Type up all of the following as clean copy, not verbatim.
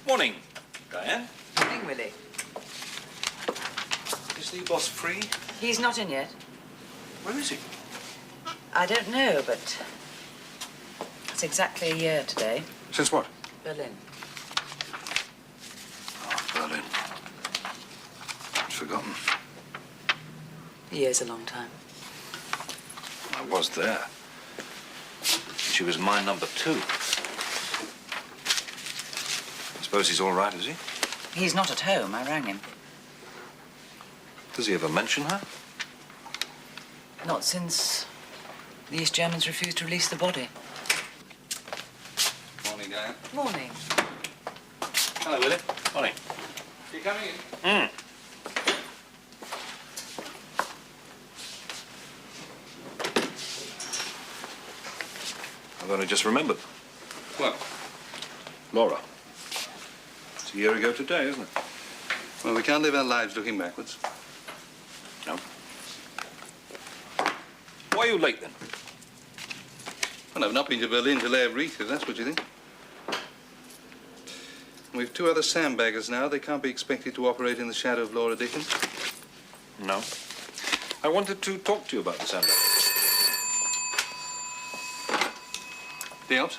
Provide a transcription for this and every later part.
Morning, Diane. Morning, Willie. Is the boss free? He's not in yet. Where is he? I don't know, but it's exactly a year today. Since what? Berlin. Oh, Berlin. I'd forgotten. A year's a long time. I was there. She was my number 2. I suppose he's all right, is he? He's not at home. I rang him. Does he ever mention her? Not since the East Germans refused to release the body. Morning, Diane. Morning. Hello, Willie. Morning. You coming in? I've only just remembered. What? Laura. It's a year ago today, isn't it? Well, we can't live our lives looking backwards. No. Why are you late, then? Well, I've not been to Berlin to lay a wreath, if that's what you think. We've 2 other Sandbaggers now. They can't be expected to operate in the shadow of Laura Dickens. No. I wanted to talk to you about the Sandbaggers. The Alps?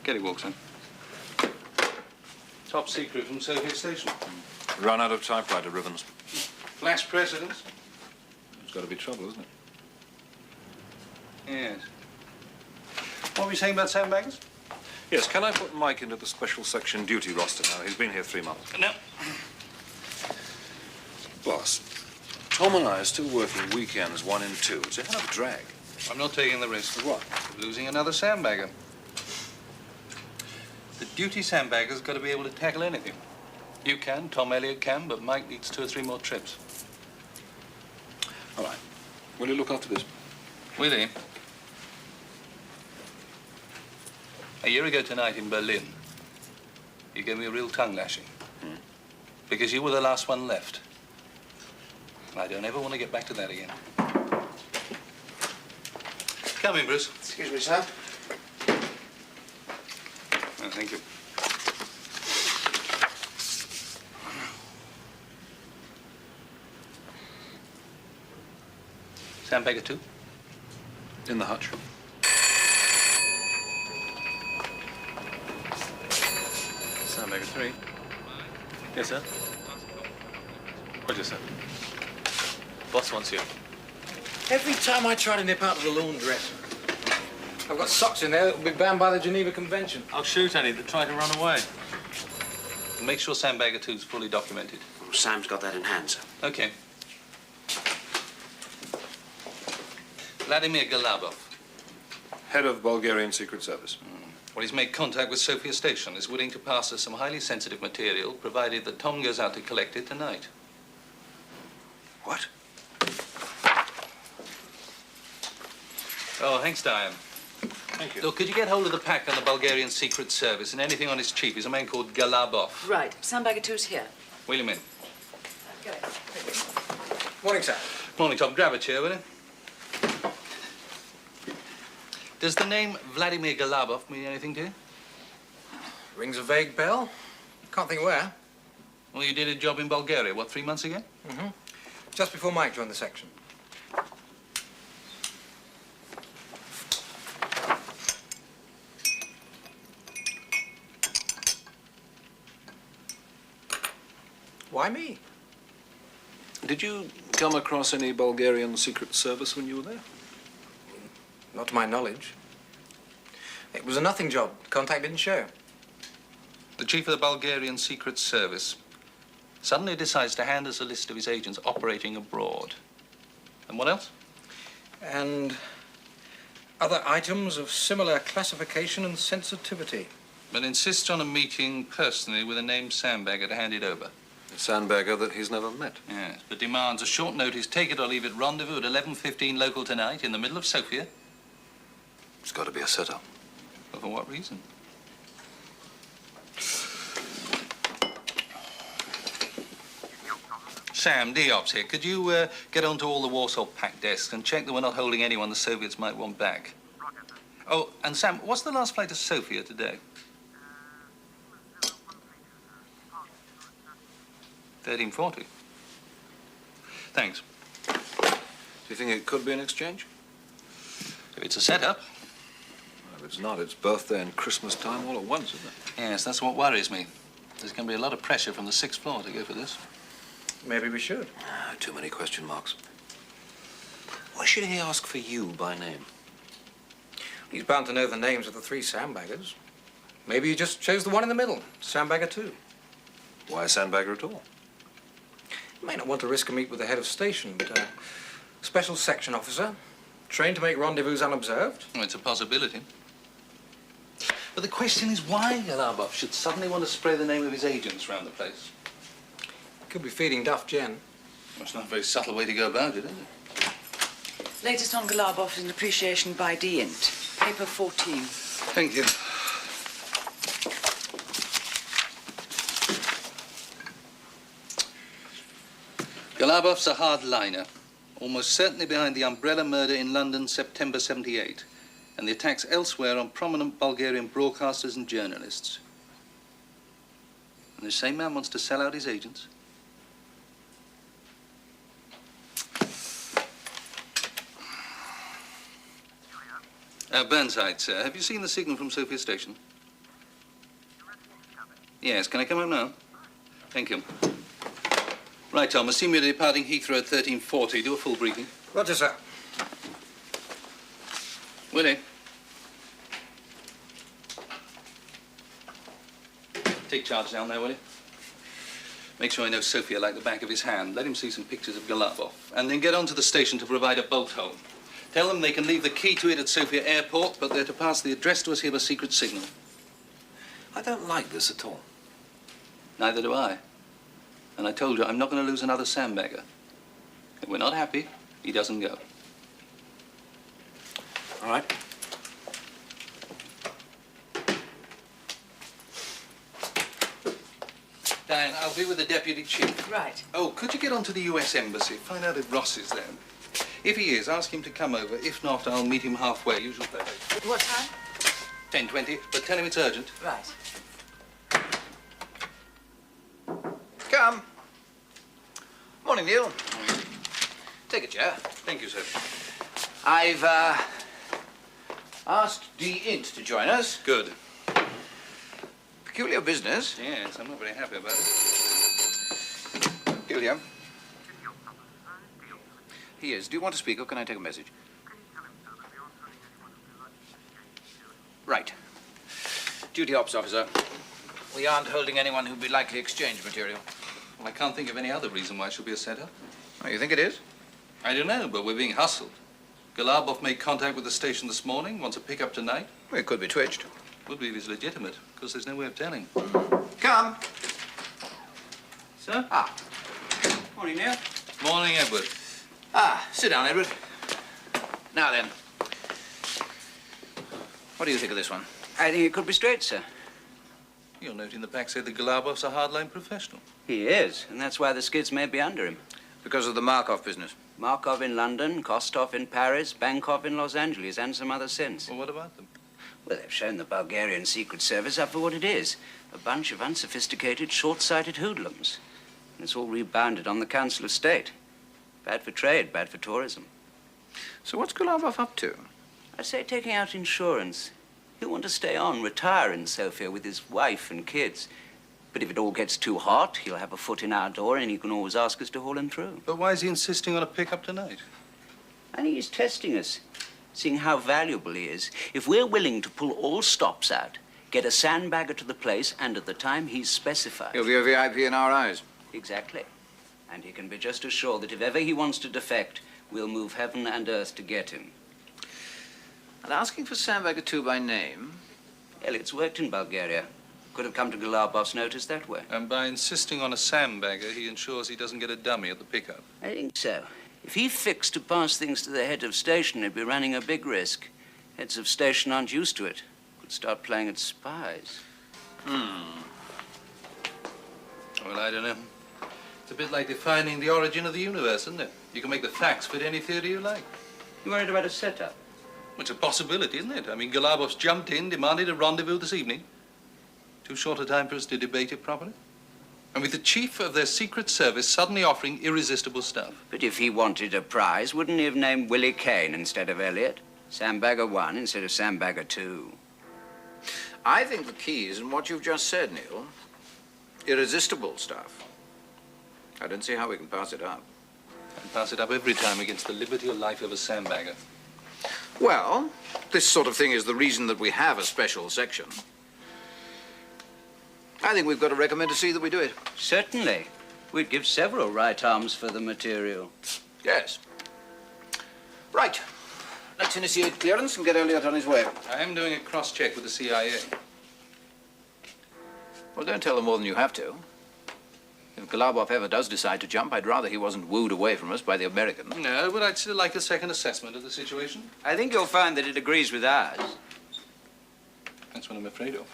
Get it, Wilson. Top secret from Soviet Station. Run out of typewriter ribbons. Flash precedents? There's got to be trouble, isn't it? Yes. What were you saying about Sandbaggers? Yes, can I put Mike into the special section duty roster now? He's been here 3 months. No. Boss, Tom and I are still working weekends 1 and 2. It's a hell of a drag. I'm not taking the risk. Of what? Of losing another Sandbagger. The duty Sandbagger's got to be able to tackle anything. You can, Tom Elliot can, but Mike needs 2 or 3 more trips. All right. Will you look after this? Will he? A year ago tonight in Berlin, you gave me a real tongue lashing. Because you were the last one left. I don't ever want to get back to that again. Come in, Bruce. Excuse me, sir. Oh, thank you. Sandbagger 2? In the hutch. Sandbagger 3. Yes, sir. Roger, sir. Boss wants you. Every time I try to nip out of the laundrette, I've got socks in there that will be banned by the Geneva Convention. I'll shoot any that try to run away. Make sure Sandbagger 2's fully documented. Oh, Sam's got that in hand, sir. Okay. Vladimir Galabov. Head of Bulgarian Secret Service. Well, he's made contact with Sofia Station. Is willing to pass us some highly sensitive material, provided that Tom goes out to collect it tonight. What? Oh, thanks, Diane. Thank you. Look, could you get hold of the pack on the Bulgarian Secret Service and anything on its chief? He's a man called Galabov. Right. Sandbagger 2's here. Wheel him in. Okay. Morning, sir. Morning, Tom. Grab a chair, will you? Does the name Vladimir Galabov mean anything to you? Rings a vague bell. Can't think where. Well, you did a job in Bulgaria, what, 3 months ago? Mm-hmm. Just before Mike joined the section. Why me? Did you come across any Bulgarian Secret Service when you were there? Not to my knowledge. It was a nothing job. Contact didn't show. The chief of the Bulgarian Secret Service suddenly decides to hand us a list of his agents operating abroad. And what else? And other items of similar classification and sensitivity. But insists on a meeting personally with a named Sandbagger to hand it over. A Sandbagger that he's never met. Yes, but demands a short notice, take it or leave it rendezvous at 11:15 local tonight in the middle of Sofia. It's got to be a setup. Well, for what reason? Sam, D-Ops here. Could you get onto all the Warsaw Pact desks and check that we're not holding anyone the Soviets might want back? Oh, and Sam, what's the last flight to Sofia today? 1340. Thanks. Do you think it could be an exchange? If it's a setup. If it's not, it's birthday and Christmas time all at once, isn't it? Yes, that's what worries me. There's going to be a lot of pressure from the 6th floor to go for this. Maybe we should. Too many question marks. Why should he ask for you by name? He's bound to know the names of the 3 Sandbaggers. Maybe he just chose the one in the middle, Sandbagger 2. Why a Sandbagger at all? He may not want to risk a meet with the head of station, but a special section officer, trained to make rendezvous unobserved. Well, it's a possibility. But the question is why Galabov should suddenly want to spray the name of his agents around the place. Could be feeding Duff Jen. Well, it's not a very subtle way to go about it, is it? Latest on Galabov is an appreciation by D-Int. Paper 14. Thank you. Galabov's a hardliner, almost certainly behind the umbrella murder in London, September 78, and the attacks elsewhere on prominent Bulgarian broadcasters and journalists. And the same man wants to sell out his agents? Burnside, sir. Have you seen the signal from Sofia Station? Yes, can I come up now? Thank you. Right, Tom, assume you're departing Heathrow at 1340. Do a full briefing. Roger, sir. Willie. Take charge down there, will you? Make sure I know Sofia like the back of his hand. Let him see some pictures of Galabov. And then get on to the station to provide a bolt hole. Tell them they can leave the key to it at Sofia Airport, but they're to pass the address to us here by secret signal. I don't like this at all. Neither do I. And I told you, I'm not going to lose another sandbagger. If we're not happy, he doesn't go. All right. Diane, I'll be with the deputy chief. Right. Oh, could you get on to the U.S. Embassy? Find out if Ross is there. If he is, ask him to come over. If not, I'll meet him halfway. Usual place. At what time? 10:20, but tell him it's urgent. Right. Come. Morning, Neil. Take a chair. Thank you, sir. I've asked D-Int to join us. Good. Peculiar business. Yes, I'm not very happy about it. Peculiar. He is. Do you want to speak, or can I take a message? Right. Duty ops officer. We aren't holding anyone who'd be likely exchange material. Well, I can't think of any other reason why it should be a setup. Oh, you think it is? I don't know, but we're being hustled. Galabov made contact with the station this morning, wants a pickup tonight. Well, it could be twitched. Would be if he's legitimate, because there's no way of telling. Come. Sir? Ah. Morning, Neil. Morning, Edward. Ah, sit down, Edward. Now then. What do you think of this one? I think it could be straight, sir. You're noting the back say that Galabov's a hardline professional. He is, and that's why the skids may be under him. Because of the Markov business. Markov in London, Kostov in Paris, Bankov in Los Angeles, and some other since. Well, what about them? Well, they've shown the Bulgarian Secret Service up for what it is. A bunch of unsophisticated, short-sighted hoodlums. And it's all rebounded on the Council of State. Bad for trade, bad for tourism. So what's Galabov up to? I say taking out insurance. He'll want to stay on, retire in Sofia with his wife and kids. But if it all gets too hot, he'll have a foot in our door and he can always ask us to haul him through. But why is he insisting on a pickup tonight? I think he's testing us, seeing how valuable he is. If we're willing to pull all stops out, get a sandbagger to the place, and at the time he's specified. He'll be a VIP in our eyes. Exactly. And he can be just as sure that if ever he wants to defect, we'll move heaven and earth to get him. And asking for Sandbagger 2 by name? Elliot's worked in Bulgaria. Could have come to Galabov's notice that way. And by insisting on a sandbagger, he ensures he doesn't get a dummy at the pickup. I think so. If he fixed to pass things to the head of station, he'd be running a big risk. Heads of station aren't used to it. Could start playing at spies. Well, I don't know. It's a bit like defining the origin of the universe, isn't it? You can make the facts fit any theory you like. You worried about a setup? It's a possibility, isn't it? I mean, Galabov's jumped in, demanded a rendezvous this evening. Too short a time for us to debate it properly. And with the chief of their secret service suddenly offering irresistible stuff. But if he wanted a prize, wouldn't he have named Willie Kane instead of Elliot? Sandbagger 1 instead of Sandbagger 2. I think the key is in what you've just said, Neil. Irresistible stuff. I don't see how we can pass it up. And pass it up every time against the liberty or life of a sandbagger. Well, this sort of thing is the reason that we have a special section. I think we've got to recommend to see that we do it. Certainly. We'd give several right arms for the material. Yes. Right. Let's initiate clearance and get Elliot on his way. I am doing a cross-check with the CIA. Well, don't tell them more than you have to. If Galabov ever does decide to jump, I'd rather he wasn't wooed away from us by the Americans. No, but I'd still like a second assessment of the situation. I think you'll find that it agrees with ours. That's what I'm afraid of.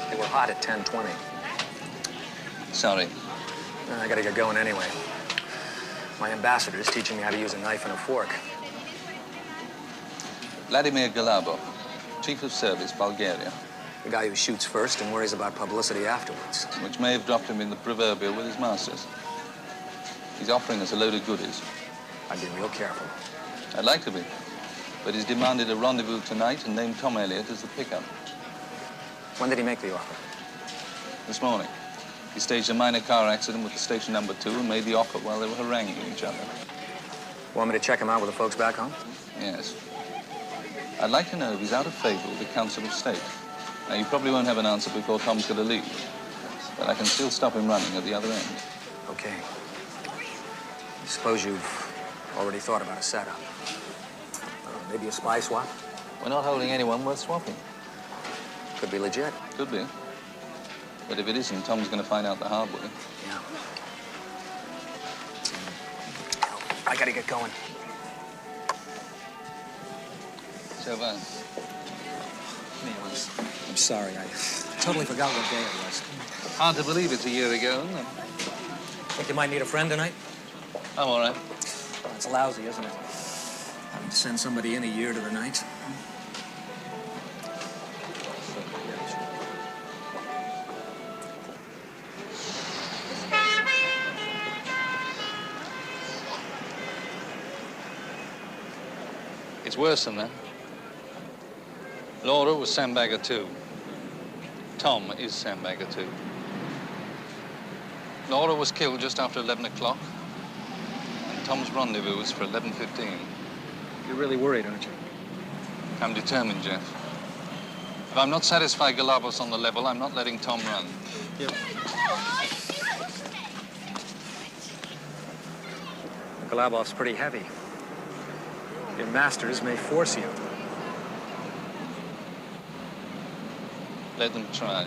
They were hot at 10:20. Sorry. I gotta get going anyway. My ambassador is teaching me how to use a knife and a fork. Vladimir Galabov, Chief of Service, Bulgaria, The guy who shoots first and worries about publicity afterwards. which may have dropped him in the proverbial with his masters. He's offering us a load of goodies. I'd be real careful. I'd like to be, but he's demanded a rendezvous tonight and named Tom Elliot as the pickup. When did he make the offer? This morning. He staged a minor car accident with the station number 2 and made the offer while they were haranguing each other. Want me to check him out with the folks back home? Yes. I'd like to know if he's out of favor with the Council of State. Now, you probably won't have an answer before Tom's going to leave, but I can still stop him running at the other end. Okay. Suppose you've already thought about a setup. Maybe a spy swap? We're not holding anyone worth swapping. Could be legit. Could be. But if it isn't, Tom's going to find out the hard way. Yeah. I gotta get going. So, I'm sorry. I totally forgot what day it was. hard to believe it's a year ago, isn't it? Think you might need a friend tonight? I'm all right. Well, it's lousy, isn't it? Having to send somebody in a year to the night. It's worse than that. Laura was Sandbagger 2. Tom is Sandbagger 2. Laura was killed just after 11 o'clock. And Tom's rendezvous was for 11:15. You're really worried, aren't you? I'm determined, Jeff. If I'm not satisfied Galabov's on the level, I'm not letting Tom run. Yep. Galabov's pretty heavy. Your masters may force you. Let them try.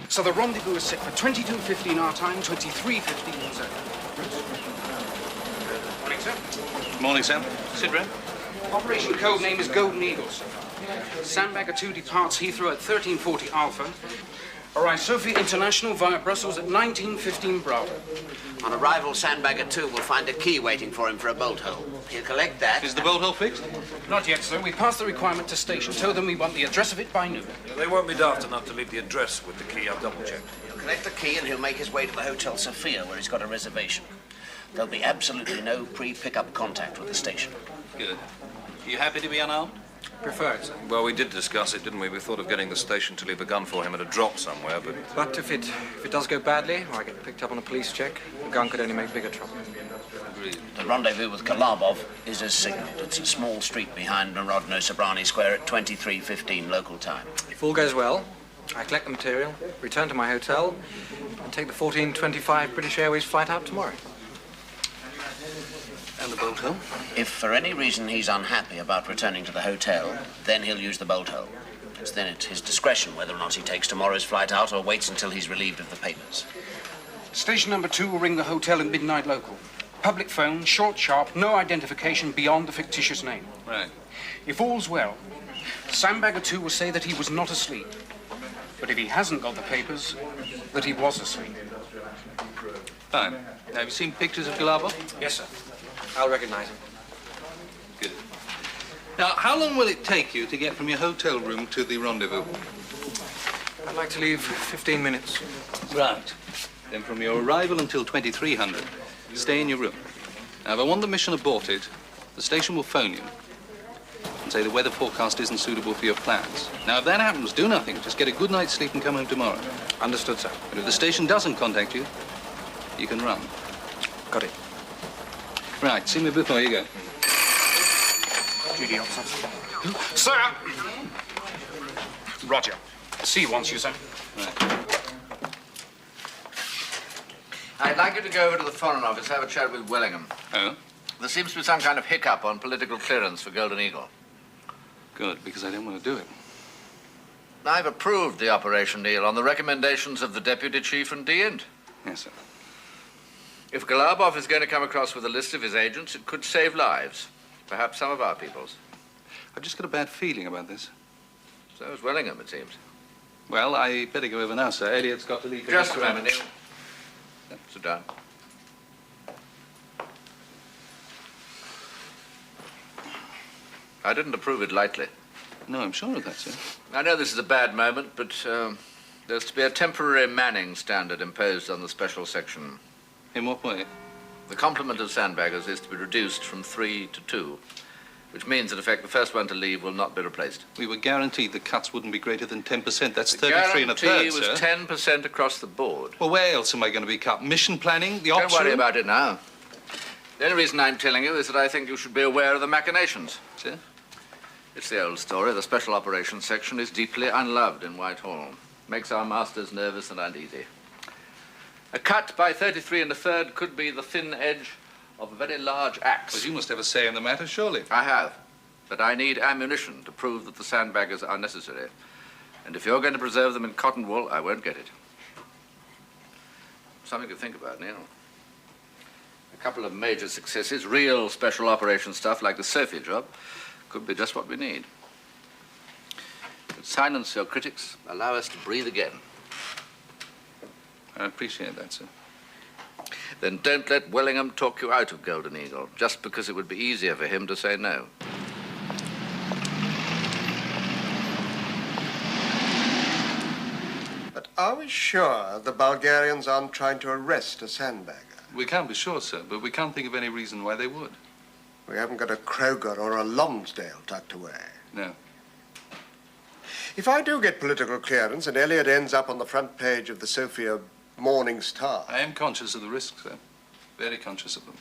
So the rendezvous is set for 22:15 our time, 23:15 zone. Morning, sir. Morning, Sam. Sit round. Operation code name is Golden Eagle, sir. Sandbagger 2 departs Heathrow at 13:40 Alpha. Arrives Sofia International via Brussels at 19:15 Bravo. On arrival, Sandbagger 2 will find a key waiting for him for a bolt hole. He'll collect that. Is the bolt hole fixed? Not yet, sir. We passed the requirement to station. Told them we want the address of it by noon. They won't be daft enough to leave the address with the key. I've double-checked. He'll collect the key and he'll make his way to the Hotel Sophia, where he's got a reservation. There'll be absolutely no pre-pickup contact with the station. Good. Are you happy to be unarmed? prefer it, sir. Well, we did discuss it, didn't we? We thought of getting the station to leave a gun for him at a drop somewhere, but... But if it does go badly, or I get picked up on a police check, the gun could only make bigger trouble. Agreed. The rendezvous with Galabov is as signalled. It's a small street behind Narodno Sobrani Square at 23:15 local time. If all goes well, I collect the material, return to my hotel, and take the 14:25 British Airways flight out tomorrow. And the bolt hole? If for any reason he's unhappy about returning to the hotel, then he'll use the bolt hole. It's then at his discretion whether or not he takes tomorrow's flight out or waits until he's relieved of the papers. Station number 2 will ring the hotel at midnight local. Public phone, short, sharp, no identification beyond the fictitious name. Right. If all's well, Sandbagger 2 will say that he was not asleep. But if he hasn't got the papers, that he was asleep. Fine. Now, have you seen pictures of Galabov? Yes, sir. I'll recognize him. Good. Now, how long will it take you to get from your hotel room to the rendezvous? I'd like to leave 15 minutes. Right. Then from your arrival until 2300, stay in your room. Now, if I want the mission aborted, the station will phone you and say the weather forecast isn't suitable for your plans. Now, if that happens, do nothing. Just get a good night's sleep and come home tomorrow. Understood, sir. But if the station doesn't contact you, you can run. Got it. Right, see me before you go. Duty officer. Sir! Roger. C wants you, sir. Right. I'd like you to go over to the Foreign Office, have a chat with Wellingham. Oh? There seems to be some kind of hiccup on political clearance for Golden Eagle. Good, because I didn't want to do it. I've approved the operation, Neil, on the recommendations of the Deputy Chief and D-Int. Yes, sir. If Galabov is going to come across with a list of his agents, it could save lives. Perhaps some of our people's. I've just got a bad feeling about this. So is Wellingham, it seems. Well, I better go over now, sir. Elliot's got to leave. Just a moment, Neil. Sit down. I didn't approve it lightly. No, I'm sure of that, sir. I know this is a bad moment, but there's to be a temporary manning standard imposed on the special section. In what way? The complement of Sandbaggers is to be reduced from 3 to 2, which means, in effect, the first one to leave will not be replaced. We were guaranteed the cuts wouldn't be greater than 10%. That's The 33 and a third, guarantee sir. was 10% across the board. Well, where else am I going to be cut? Mission planning? The ops Don't worry room? about it now. The only reason I'm telling you is that I think you should be aware of the machinations. Sir? It's the old story. The Special Operations Section is deeply unloved in Whitehall. Makes our masters nervous and uneasy. A cut by 33 and a third could be the thin edge of a very large axe. Well, you must have a say in the matter, surely. I have. But I need ammunition to prove that the Sandbaggers are necessary. And if you're going to preserve them in cotton wool, I won't get it. Something to think about, Neil. A couple of major successes, real special operations stuff like the Sophie job, could be just what we need. But silence your critics, allow us to breathe again. I appreciate that, sir. Then don't let Wellingham talk you out of Golden Eagle, just because it would be easier for him to say no. But are we sure the Bulgarians aren't trying to arrest a sandbagger? We can't be sure, sir, but we can't think of any reason why they would. We haven't got a Kroger or a Lonsdale tucked away. No. If I do get political clearance and Elliot ends up on the front page of the Sofia Morning Star... I am conscious of the risks, sir. Very conscious of them.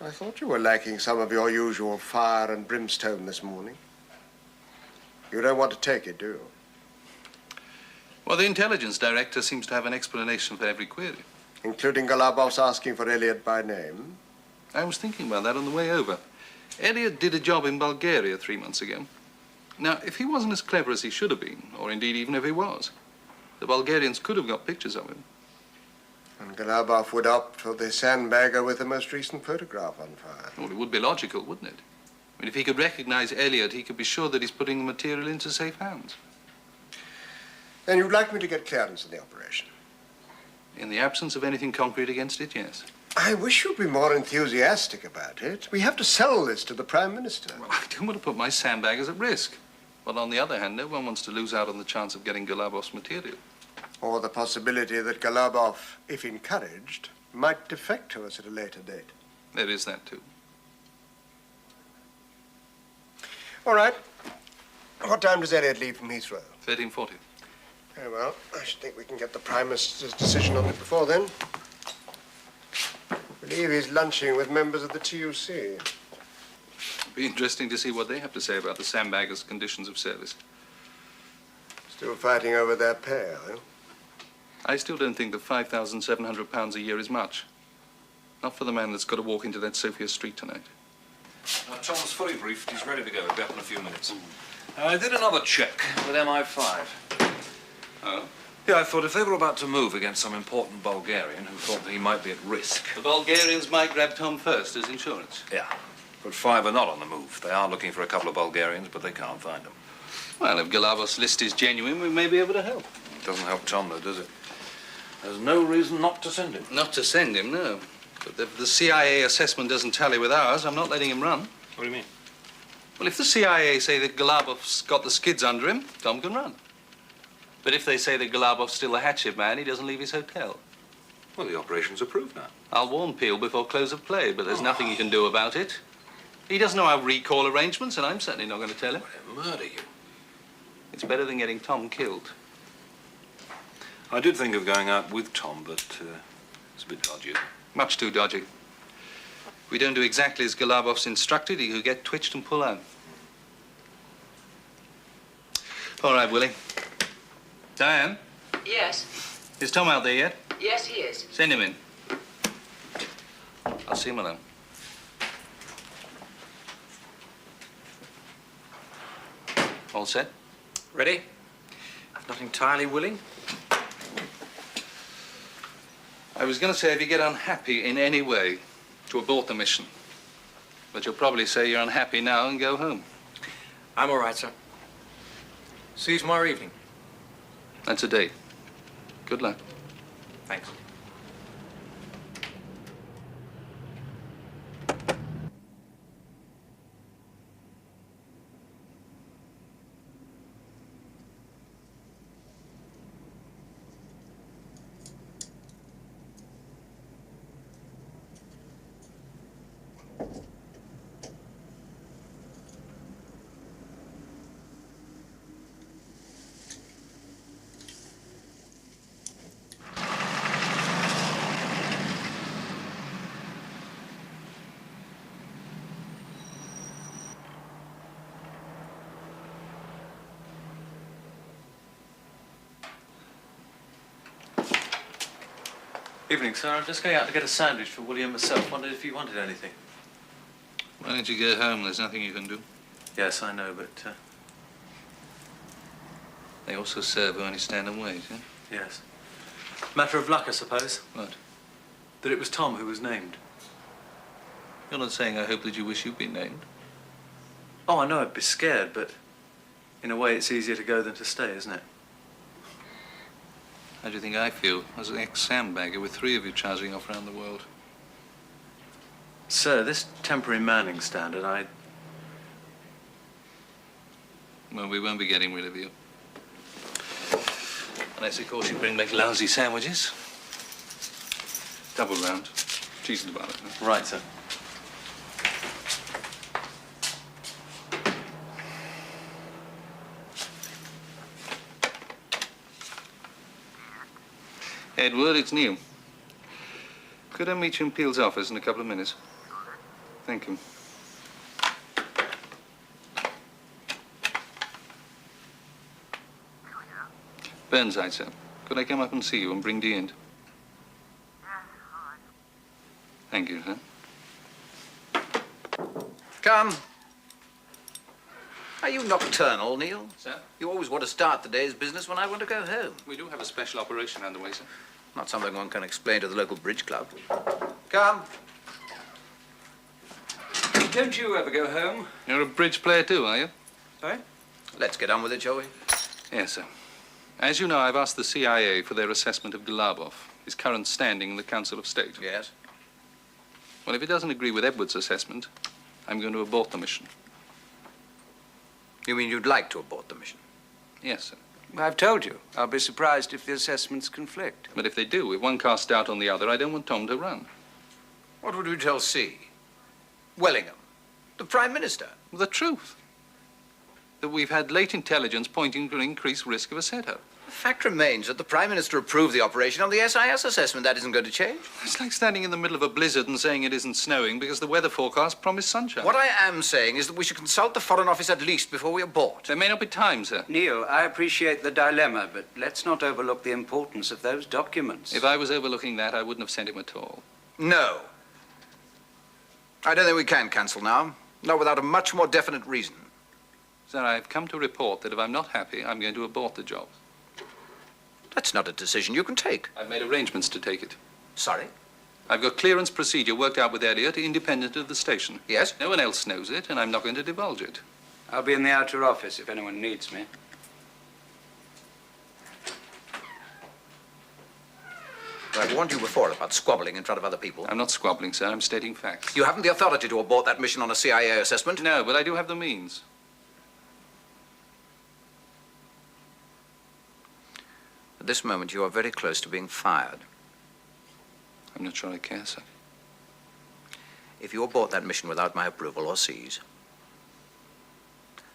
I thought you were lacking some of your usual fire and brimstone this morning. You don't want to take it, do you? Well, the intelligence director seems to have an explanation for every query. Including Galabov's asking for Elliot by name? I was thinking about that on the way over. Elliot did a job in Bulgaria 3 months ago. Now, if he wasn't as clever as he should have been, or indeed even if he was, the Bulgarians could have got pictures of him. And Galabov would opt for the sandbagger with the most recent photograph on file. Well, it would be logical, wouldn't it? I mean, if he could recognize Elliot, he could be sure that he's putting the material into safe hands. Then you'd like me to get clearance in the operation? In the absence of anything concrete against it, yes. I wish you'd be more enthusiastic about it. We have to sell this to the Prime Minister. Well, I don't want to put my sandbaggers at risk. But on the other hand, no one wants to lose out on the chance of getting Galabov's material. Or the possibility that Galabov, if encouraged, might defect to us at a later date. There is that, too. All right. What time does Elliot leave from Heathrow? 13:40. Very well. I should think we can get the Prime Minister's decision on it before then. I believe he's lunching with members of the TUC. It'll be interesting to see what they have to say about the Sandbaggers' conditions of service. Still fighting over their pay, are you? I still don't think that £5,700 a year is much. Not for the man that's got to walk into that Sophia Street tonight. Tom's fully briefed. He's ready to go. He'll be up in a few minutes. I did another check with MI5. Oh? Yeah, I thought if they were about to move against some important Bulgarian who thought that he might be at risk. The Bulgarians might grab Tom first as insurance. Yeah, but 5 are not on the move. They are looking for a couple of Bulgarians, but they can't find them. Well, if Galavos' list is genuine, we may be able to help. Doesn't help Tom, though, does it? There's no reason not to send him. Not to send him, no. But if the CIA assessment doesn't tally with ours, I'm not letting him run. What do you mean? Well, if the CIA say that Galavov's got the skids under him, Tom can run. But if they say that Galavov's still a hatchet man, he doesn't leave his hotel. Well, the operation's approved now. I'll warn Peel before close of play, but there's nothing he can do about it. He doesn't know our recall arrangements, and I'm certainly not going to tell him. They'll murder you. It's better than getting Tom killed. I did think of going out with Tom, but it's a bit dodgy. Much too dodgy. If we don't do exactly as Galavov's instructed, he could get twitched and pull out. All right, Willie. Diane, Yes. is Tom out there yet? Yes, he is. Send him in. I'll see him alone. All set? Ready? Not entirely willing. I was going to say if you get unhappy in any way, to abort the mission. But you'll probably say you're unhappy now and go home. I'm all right, sir. See you tomorrow evening. That's a date. Good luck. Thanks. Evening, sir. I'm just going out to get a sandwich for Willie and myself. Wondered if you wanted anything. Why don't you get home? There's nothing you can do. Yes, I know, but, They also serve who only stand and wait, eh? yes. Matter of luck, I suppose. What? That it was Tom who was named. You're not saying I hope that you wish you'd been named? Oh, I know I'd be scared, but in a way it's easier to go than to stay, isn't it? How do you think I feel as an ex-sandbagger with 3 of you charging off around the world? Sir, this temporary manning standard, Well, we won't be getting rid of you. Unless, of course, you bring back lousy sandwiches. Double round. Cheese and butter. Right, sir. Edward, it's Neil. Could I meet you in Peel's office in a couple of minutes? Thank you. Burnside, sir. Could I come up and see you and bring Dee in? Thank you, sir. Come. Are you nocturnal, Neil? Sir? You always want to start the day's business when I want to go home. We do have a special operation underway, sir. Not something one can explain to the local bridge club. Come. Don't you ever go home? You're a bridge player too, are you? Sorry? Let's get on with it, shall we? Yes, sir. As you know, I've asked the CIA for their assessment of Galavov, his current standing in the Council of State. Yes. Well, if it doesn't agree with Edward's assessment, I'm going to abort the mission. You mean you'd like to abort the mission? Yes, sir. I've told you. I'll be surprised if the assessments conflict. But if they do, if one casts doubt on the other, I don't want Tom to run. What would you tell C? Wellingham? The Prime Minister? The truth. that we've had late intelligence pointing to an increased risk of a setup. The fact remains that the Prime Minister approved the operation on the SIS assessment. That isn't going to change. It's like standing in the middle of a blizzard and saying it isn't snowing because the weather forecast promised sunshine. What I am saying is that we should consult the Foreign Office at least before we abort. There may not be time, sir. Neil, I appreciate the dilemma, but let's not overlook the importance of those documents. If I was overlooking that, I wouldn't have sent him at all. No. I don't think we can cancel now. Not without a much more definite reason. Sir, I've come to report that if I'm not happy, I'm going to abort the job. That's not a decision you can take. I've made arrangements to take it. Sorry? I've got clearance procedure worked out with Elliot, independent of the station. Yes? No one else knows it, and I'm not going to divulge it. I'll be in the outer office if anyone needs me. I warned you before about squabbling in front of other people. I'm not squabbling, sir. I'm stating facts. You haven't the authority to abort that mission on a CIA assessment? No, but I do have the means. At this moment, you are very close to being fired. I'm not sure I care, sir. If you abort that mission without my approval or seize,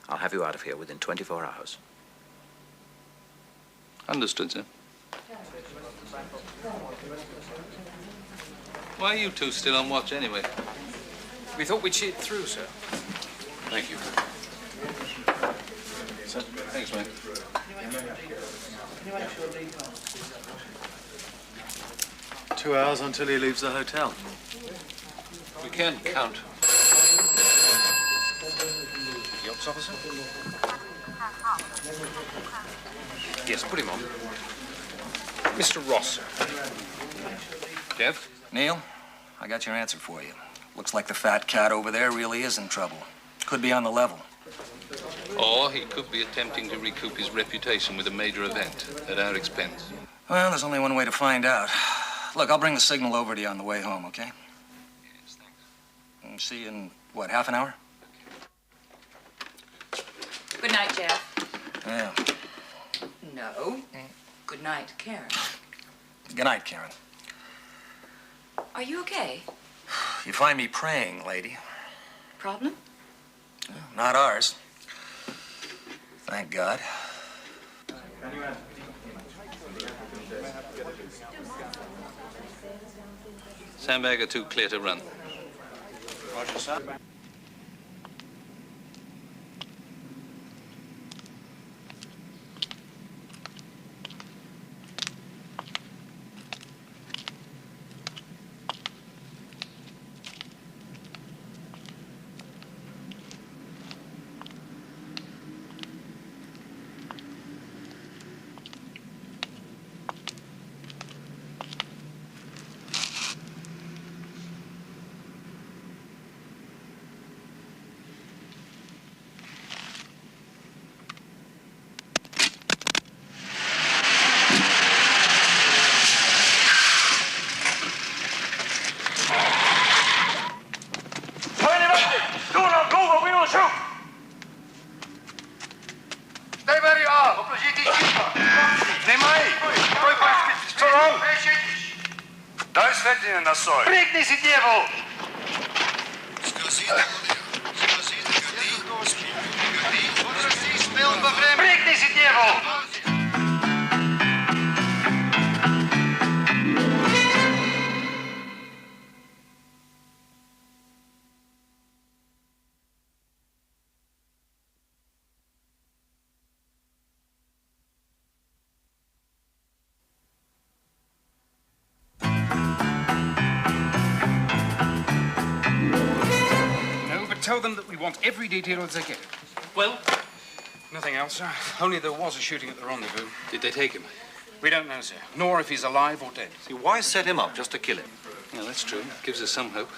I'll have you out of here within 24 hours. Understood, sir. Why are you two still on watch anyway? We thought we'd see it through, sir. Thank you. Thanks, mate. 2 hours until he leaves the hotel. We can count. The ops officer? Yes, put him on. Mr. Ross, sir. Jeff? Neil, I got your answer for you. Looks like the fat cat over there really is in trouble. Could be on the level. Or he could be attempting to recoup his reputation with a major event at our expense. Well, there's only one way to find out. Look, I'll bring the signal over to you on the way home, okay? Yes, thanks. And see you in, what, half an hour? Good night, Jeff. Yeah. No. Good night, Karen. Good night, Karen. Are you okay? You find me praying, lady. Problem? Not ours. Thank God. Sandbagger 2 clear to run. Roger, sir. Пригнись, дьявол! Пригнись, дьявол! Tell them that we want every detail as they get it. Well? Nothing else, sir. Only there was a shooting at the rendezvous. Did they take him? We don't know, sir. Nor if he's alive or dead. See, why set him up just to kill him? Yeah, that's true. Gives us some hope.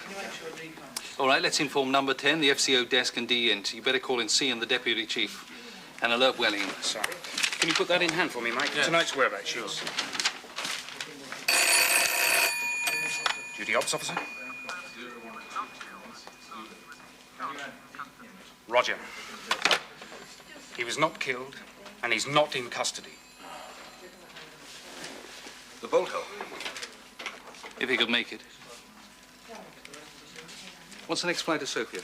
All right, let's inform number 10, the FCO desk and DN. You better call in C and the deputy chief. And alert Wellingham. Sir. Can you put that in hand for me, Mike? Yes. Tonight's whereabouts. Sure. Duty ops officer? Roger. He was not killed, and he's not in custody. The bolt hole. If he could make it. What's the next flight to Sofia?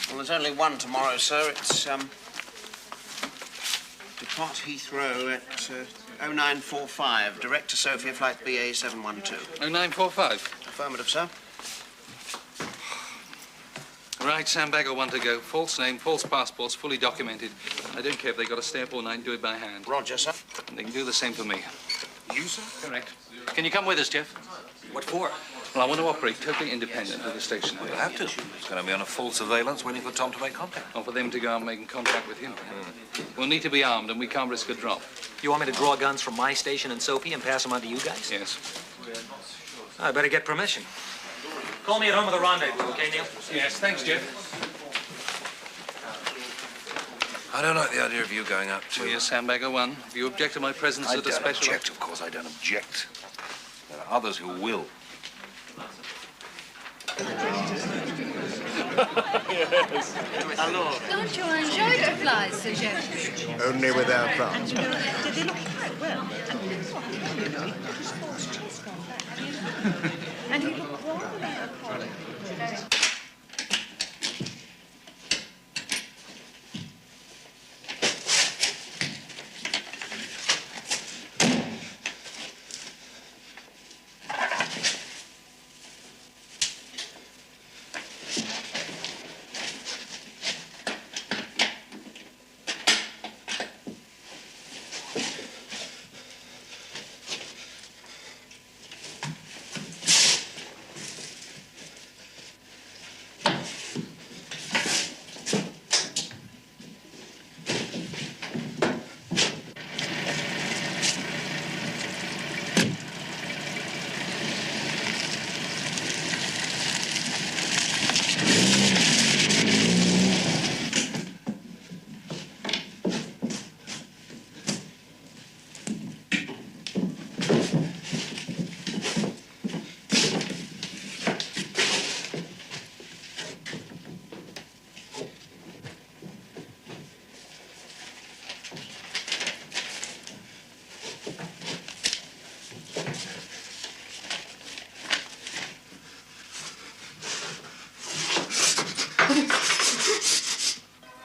Well, there's only one tomorrow, sir. It's depart Heathrow at 0945, direct to Sofia, flight BA 712. 0945? Affirmative, sir. Right, Sandbagger 1 to go. False name, false passports, fully documented. I don't care if they got a stamp or not, do it by hand. Roger, sir. And they can do the same for me. You, sir? Correct. Can you come with us, Jeff? What for? Well, I want to operate totally independent of the station. You'll have to. It's going to be on a full surveillance waiting for Tom to make contact. Or for them to go out making contact with him. We'll need to be armed, and we can't risk a drop. You want me to draw guns from my station in Sofia and pass them on to you guys? Yes. I better get permission. Call me at home with a rendezvous, okay, Neil? Yes, thanks, Jeff. I don't like the idea of you going up to... Well, yes, Sandbagger 1. If you object to my presence at a special... I don't object, of course, I don't object. There are others who will. Yes. Hello. Don't you enjoy the flies, Sir Geoffrey? Only with Air France. They look quite well. And he looked rather appalling today.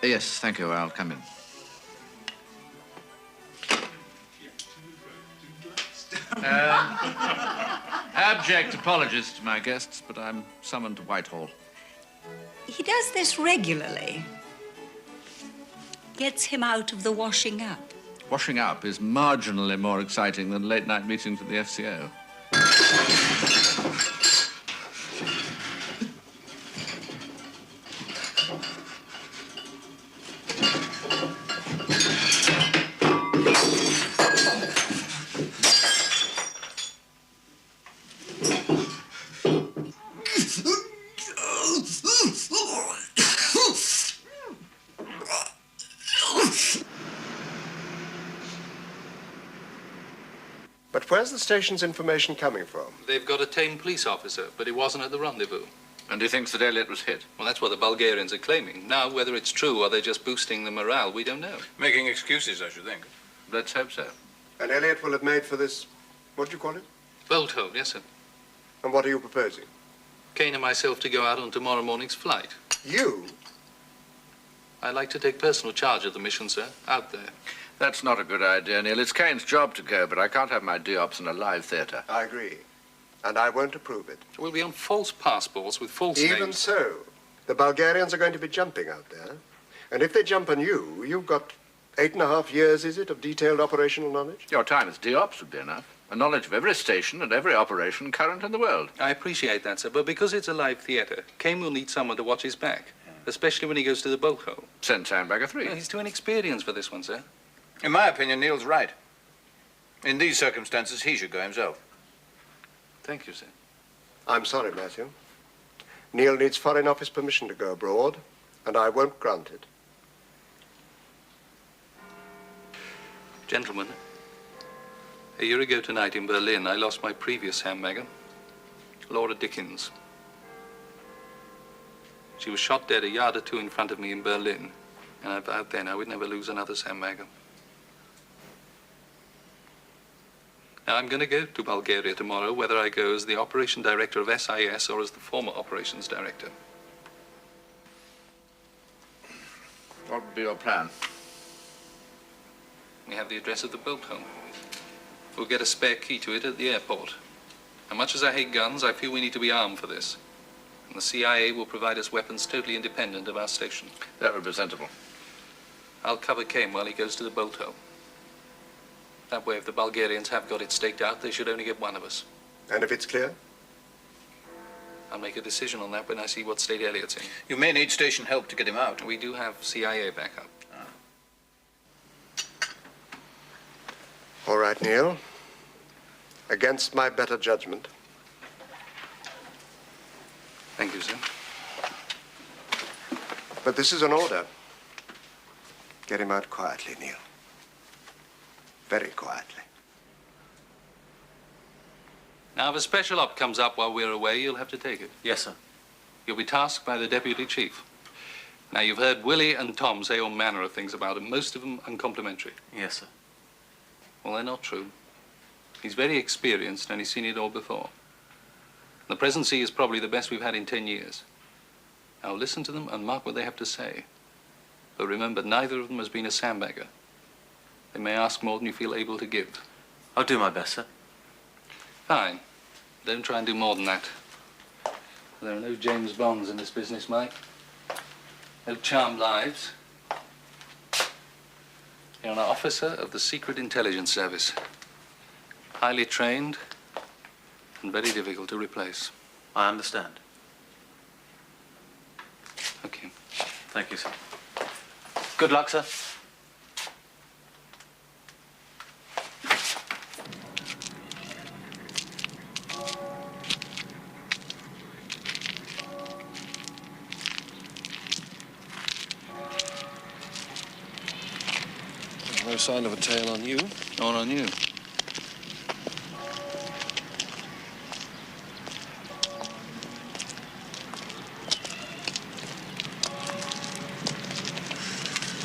Yes, thank you. I'll come in. Abject apologies to my guests, but I'm summoned to Whitehall. He does this regularly. Gets him out of the washing up. Washing up is marginally more exciting than late-night meetings at the FCO. But where's the station's information coming from? They've got a tame police officer, but he wasn't at the rendezvous. And he thinks that Elliot was hit? Well, that's what the Bulgarians are claiming. Now, whether it's true or they're just boosting the morale, we don't know. Making excuses, I should think. Let's hope so. And Elliot will have made for this, what do you call it? Bolt hole, yes, sir. And what are you proposing? Kane and myself to go out on tomorrow morning's flight. You? I'd like to take personal charge of the mission, sir, out there. That's not a good idea, Neil. It's Kane's job to go, but I can't have my DOPs in a live theatre. I agree. And I won't approve it. We'll be on false passports with false names. Even so, the Bulgarians are going to be jumping out there. And if they jump on you, you've got 8.5 years, is it, of detailed operational knowledge? Your time as DOPs would be enough. A knowledge of every station and every operation current in the world. I appreciate that, sir, but because it's a live theatre, Kane will need someone to watch his back, especially when he goes to the bolt hole. Send Sandbagger 3. No, he's too inexperienced for this one, sir. In my opinion, Neil's right. In these circumstances, he should go himself. Thank you, sir. I'm sorry, Matthew. Neil needs Foreign Office permission to go abroad, and I won't grant it. Gentlemen, a year ago tonight in Berlin, I lost my previous handbagger, Laura Dickens. She was shot dead a yard or two in front of me in Berlin, and I vowed then I would never lose another handbagger. Now, I'm going to go to Bulgaria tomorrow, whether I go as the operation director of SIS or as the former operations director. What would be your plan? We have the address of the boat home. We'll get a spare key to it at the airport. And much as I hate guns, I feel we need to be armed for this. And the CIA will provide us weapons totally independent of our station. That would be sensible. I'll cover Kane while he goes to the boat home. That way, if the Bulgarians have got it staked out, they should only get one of us. And if it's clear? I'll make a decision on that when I see what state Elliot's in. You may need station help to get him out. We do have CIA backup. All right, Neil. Against my better judgment. Thank you, sir. But this is an order. Get him out quietly, Neil. Very quietly. Now, if a special op comes up while we're away, you'll have to take it. Yes, sir. You'll be tasked by the deputy chief. Now, you've heard Willie and Tom say all manner of things about him, most of them uncomplimentary. Yes, sir. Well, they're not true. He's very experienced, and he's seen it all before. The present sea is probably the best we've had in 10 years. Now, listen to them and mark what they have to say. But remember, neither of them has been a sandbagger. They may ask more than you feel able to give. I'll do my best, sir. Fine. Don't try and do more than that. There are no James Bonds in this business, Mike. No charmed lives. You're an officer of the Secret Intelligence Service. Highly trained and very difficult to replace. I understand. Okay. Thank you, sir. Good luck, sir. No sign of a tail on you. Nor on you.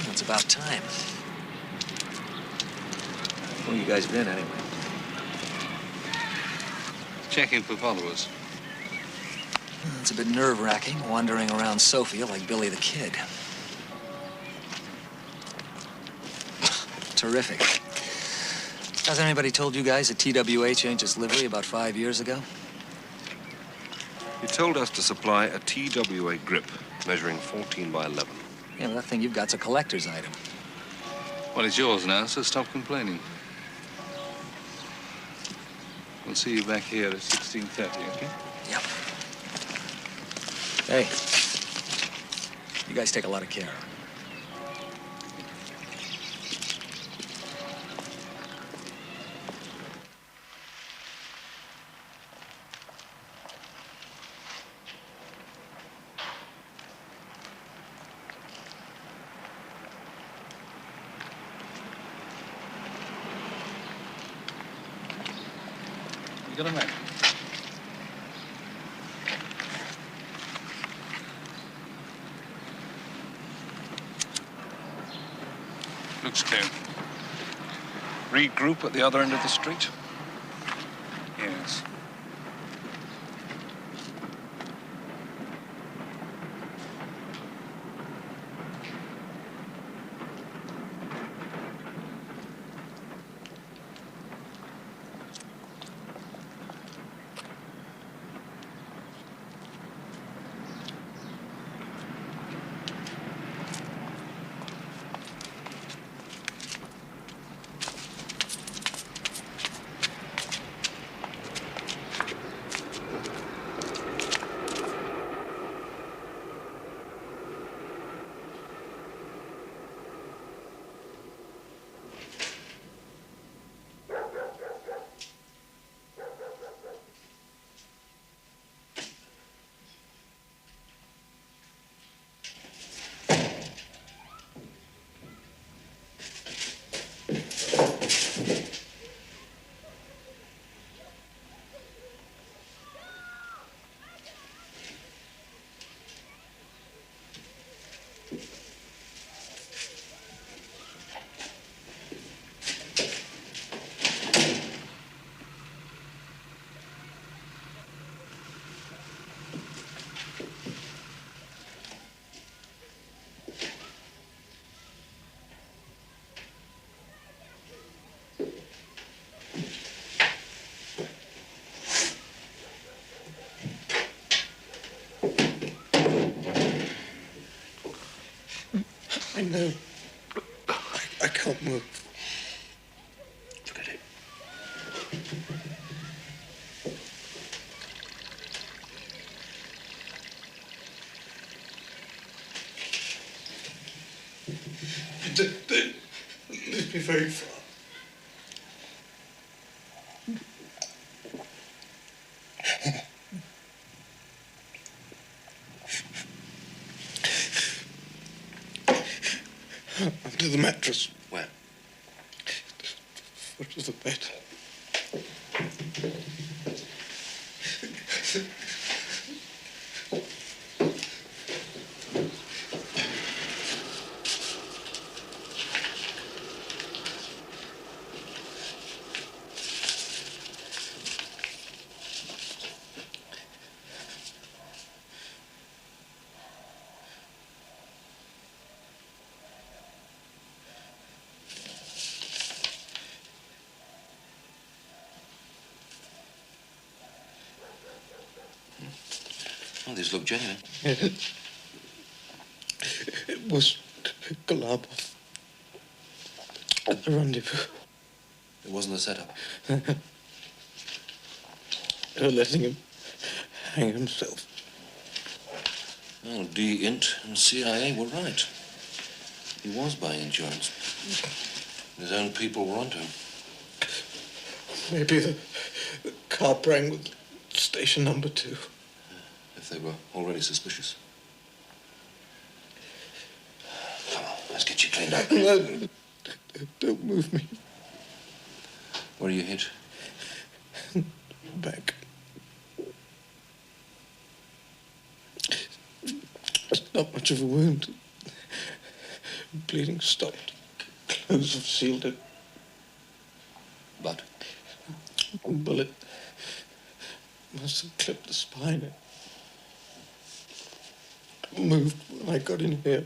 It's about time. Where you guys been, anyway? Checking for followers. It's a bit nerve-wracking, wandering around Sofia like Billy the Kid. Terrific. Has anybody told you guys that TWA changed its livery about 5 years ago? He told us to supply a TWA grip measuring 14 by 11. Yeah, but that thing you've got's a collector's item. Well, it's yours now, so stop complaining. We'll see you back here at 16:30, okay? Yep. Hey, you guys take a lot of care. You got a map? Looks clear. Regroup at the other end of the street? Yes. know. I can't move. Look at it. Don't leave me very far. Under the mattress. Where? Foot of the bed. Oh, these look genuine. It was Galabov at the rendezvous. It wasn't a setup. They were letting him hang himself. Well, D-Int and CIA were right. He was buying insurance. His own people were onto him. Maybe the car rang with station number 2. If they were already suspicious. Come on, let's get you cleaned up. No, don't move me. Where are you hit? Back. It's not much of a wound. Bleeding stopped. Clothes have sealed it. But? A bullet must have clipped the spine. It moved when I got in here.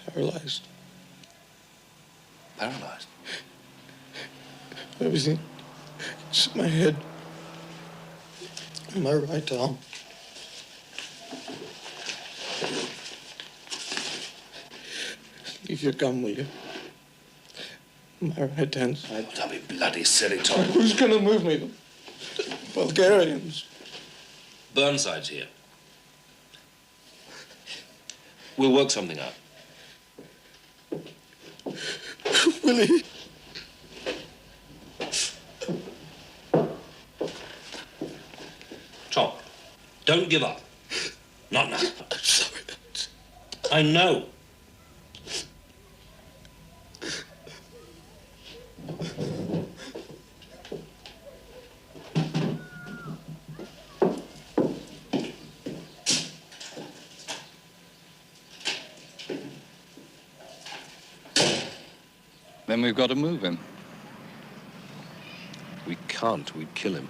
Paralyzed. Paralyzed? Everything except my head and my right arm. Leave your gun, will you? My right hand side. Don't be bloody silly, Tom. Who's going to move me? The Bulgarians. Burnside's here. We'll work something out. Willie. Tom, don't give up. Not now. I'm sorry. I know. Then we've got to move him. We can't. We'd kill him.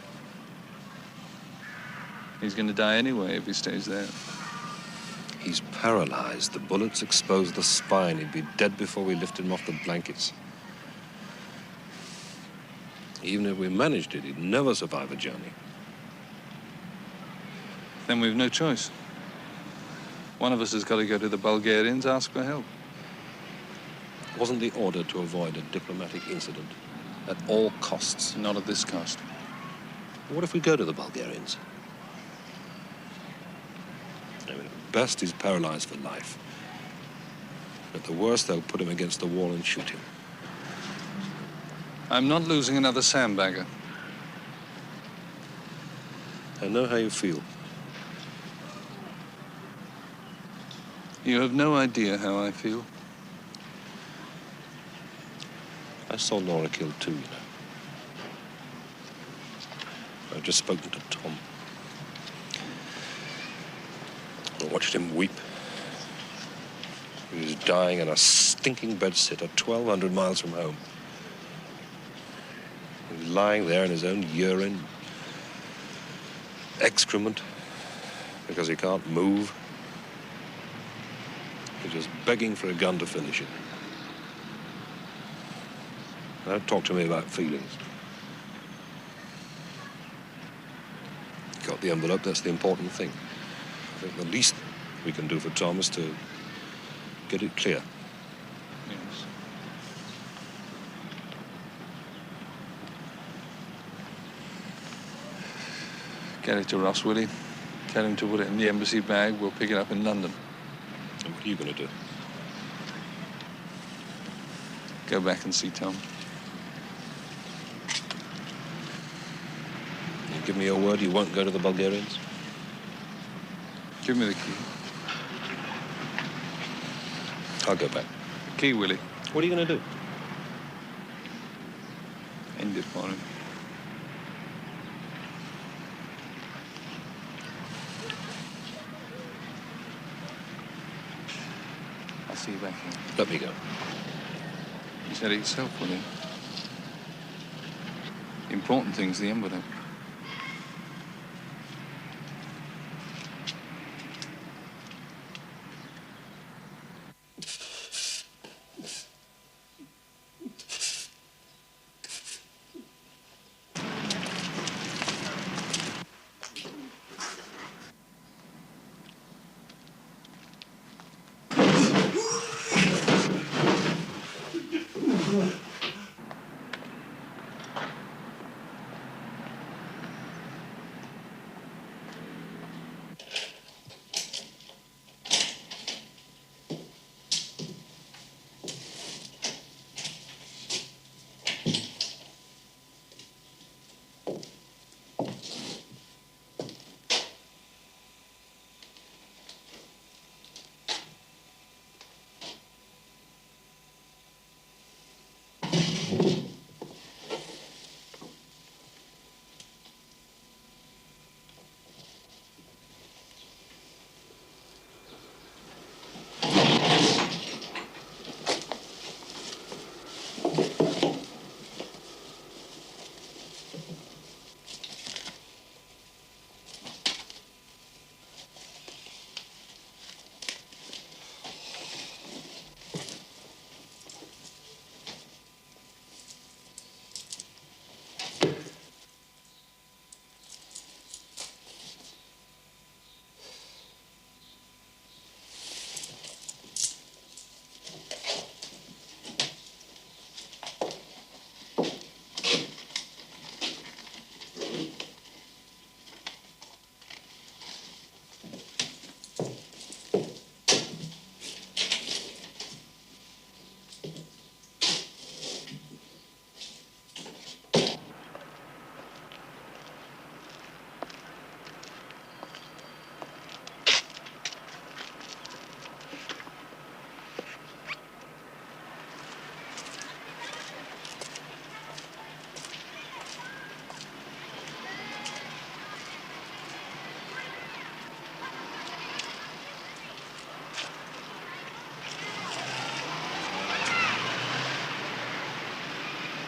He's going to die anyway if he stays there. He's paralyzed. The bullets exposed the spine. He'd be dead before we lifted him off the blankets. Even if we managed it, he'd never survive a journey. Then we've no choice. One of us has got to go to the Bulgarians, ask for help. Wasn't the order to avoid a diplomatic incident at all costs? Not at this cost. What if we go to the Bulgarians? I mean, at best, he's paralyzed for life. At the worst, they'll put him against the wall and shoot him. I'm not losing another sandbagger. I know how you feel. You have no idea how I feel. I saw Laura killed too, you know. I've just spoken to Tom. I watched him weep. He was dying in a stinking bedsitter 1,200 miles from home. He was lying there in his own urine, excrement, because he can't move. He's just begging for a gun to finish it. Don't talk to me about feelings. Got the envelope, that's the important thing. I think the least we can do for Tom is to get it clear. Yes. Get it to Ross, will he? Tell him to put it in the embassy bag. We'll pick it up in London. And what are you going to do? Go back and see Tom. You give me your word you won't go to the Bulgarians? Give me the key. I'll go back. The key, Willie. What are you going to do? End it for him. I'll see you back here. Let me go. You said it yourself, Willie. The important thing's the envelope.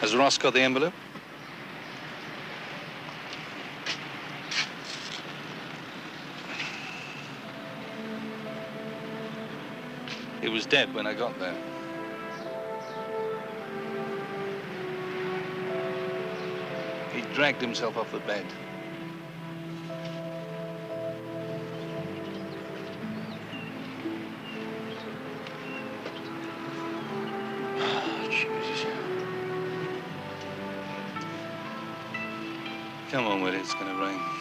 Has Ross got the envelope? He was dead when I got there. He dragged himself off the bed. Jesus. Come on, Willie, it's gonna rain.